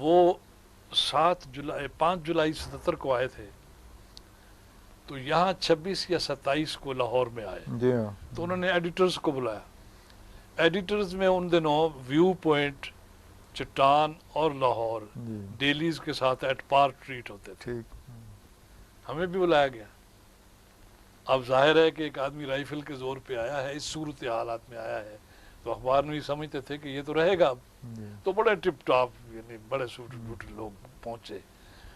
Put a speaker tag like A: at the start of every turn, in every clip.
A: وہ 5 جولائی 77 کو آئے تھے، تو یہاں 26 یا 27 کو لاہور میں آئے.
B: جی ہاں.
A: تو انہوں نے ایڈیٹرز کو بلایا. ایڈیٹرز میں ان دنوں ویو پوائنٹ، چٹان اور لاہور
B: جی
A: ڈیلیز کے ساتھ ایٹ پار ٹریٹ ہوتے تھے.
B: ٹھیک.
A: ہمیں بھی بلایا گیا. اب ظاہر ہے کہ ایک آدمی رائفل کے زور پہ آیا ہے، اس صورت حالات میں آیا ہے، تو اخبار میں سمجھتے تھے کہ یہ تو رہے گا اب.
B: جی
A: تو بڑے ٹپ ٹاپ یعنی بڑے سوٹ بوٹ لوگ پہنچے،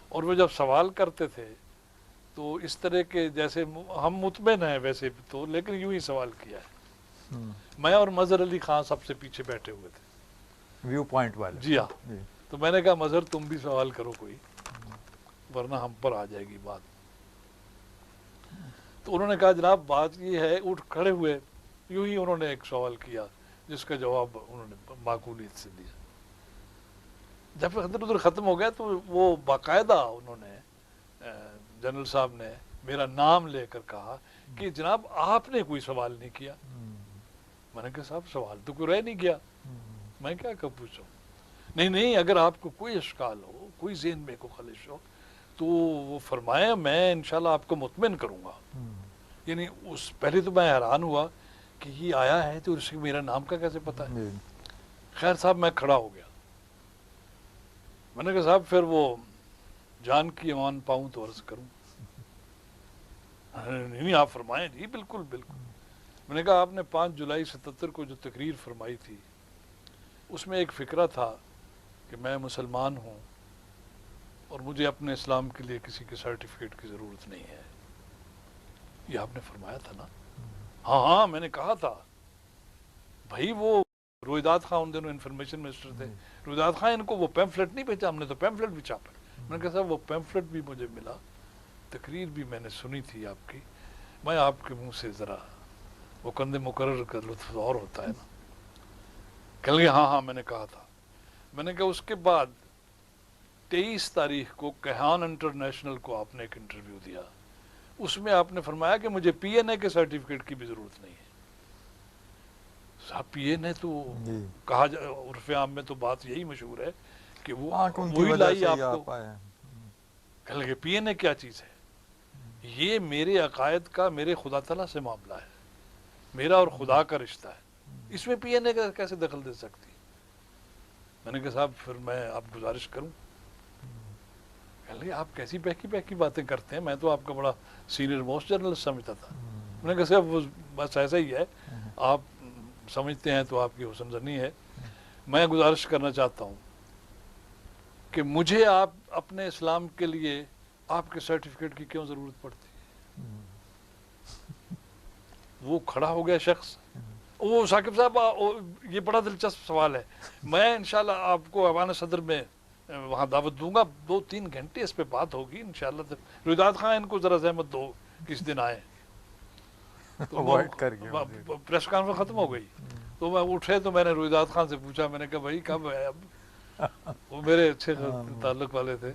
A: اور وہ جب سوال کرتے تھے تو اس طرح کے جیسے ہم مطمئن ہیں ویسے تو، لیکن یوں ہی سوال کیا ہے. میں اور مظہر علی خان سب سے پیچھے بیٹھے ہوئے تھے.
B: ویو پوائنٹ والے.
A: جی ہاں.
B: جی
A: تو میں نے کہا مظہر تم بھی سوال کرو کوئی، ورنہ ہم پر آ جائے گی بات. تو انہوں نے کہا جناب بات یہ ہے، اٹھ کھڑے ہوئے، یوں ہی انہوں نے ایک سوال کیا جس کا جواب انہوں نے معقولیت سے دیا. جب ادھر ادھر ختم ہو گیا تو وہ باقاعدہ انہوں نے جنرل صاحب نے میرا نام لے کر کہا کہ جناب آپ نے کوئی سوال نہیں کیا. میں نے کہا صاحب سوال تو کوئی رہ نہیں گیا، میں کیا کب پوچھوں. نہیں اگر آپ کو کوئی اشکال ہو، کوئی ذہن میں کوئی خلش ہو تو وہ فرمائیں، میں انشاءاللہ آپ کو مطمئن کروں گا. یعنی اس پہلے تو میں حیران ہوا کہ یہ آیا ہے تو اس کو میرا نام کا کیسے پتہ ہے. خیر صاحب میں کھڑا ہو گیا. میں نے کہا صاحب پھر وہ جان کی امان پاؤں تو عرض کروں. نہیں آپ فرمائیں. جی بالکل بالکل. میں نے کہا آپ نے 5 جولائی 77 کو جو تقریر فرمائی تھی اس میں ایک فکرہ تھا کہ میں مسلمان ہوں اور مجھے اپنے اسلام کے لیے کسی کے سرٹیفکیٹ کی ضرورت نہیں ہے. یہ آپ نے فرمایا تھا نا؟ ہاں میں نے کہا تھا. بھائی وہ رویداد خان ان دنوں انفارمیشن منسٹر تھے. رویداد خان ان کو وہ پیمفلٹ نہیں بھیجا، ہم نے تو پیمفلٹ بھی چھاپا. میں نے کہا صاحب وہ پیمفلٹ بھی مجھے ملا، تقریر بھی میں نے سنی تھی آپ کی، میں آپ کے منہ سے ذرا وہ کندھے مقرر کا لطف اور ہوتا ہے نا. کہہ لگے ہاں میں نے کہا تھا. میں نے کہا اس کے بعد 23 تاریخ کو کیہان انٹرنیشنل کو آپ نے ایک انٹرویو دیا، اس میں آپ نے فرمایا کہ مجھے پی این اے کے سرٹیفکیٹ کی بھی ضرورت نہیں ہے. صاحب پی این اے تو کہا عرف عام میں تو بات یہی مشہور ہے کہ وہ وہی لائی آپ کو. کہہ لگے پی این اے کیا چیز ہے؟ یہ میرے عقائد کا میرے خدا تعالیٰ سے معاملہ ہے، میرا اور خدا کا رشتہ ہے، اس میں پی این اے کا کیسے دخل دے سکتی. میں نے کہا صاحب پھر میں آپ گزارش کروں. کہہ لگے آپ کیسی بہکی باتیں کرتے ہیں، میں تو آپ کا بڑا سینئر موسٹ جرنلسٹ سمجھتا تھا. میں نے کہا صاحب وہ بس ایسا ہی ہے، آپ سمجھتے ہیں تو آپ کی حسن زنی ہے. میں گزارش کرنا چاہتا ہوں کہ مجھے آپ اپنے اسلام کے لیے آپ کے سرٹیفکیٹ کی کیوں ضرورت پڑتی ہے. وہ کھڑا ہو گیا شخص. وہ ثاقب صاحب یہ بڑا دلچسپ سوال ہے، میں انشاءاللہ آپ کو ایوان صدر میں وہاں دعوت دوں گا، 2-3 گھنٹے اس پہ بات ہوگی انشاءاللہ. رویداد خان ان کو ذرا زحمت دو کس دن آئے. تو پریس کانفرنس ختم ہو گئی تو میں اٹھے تو میں نے رویداد خان سے پوچھا، میں نے کہا بھائی کب ہے اب؟ وہ میرے اچھے تعلق والے تھے.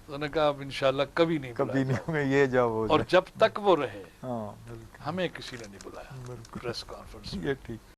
A: تو نے کہا اب انشاءاللہ کبھی نہیں بلایا،
B: یہ جب
A: اور جب تک وہ رہے ہمیں کسی نے نہیں بلایا پریس کانفرنس.
B: یہ ٹھیک.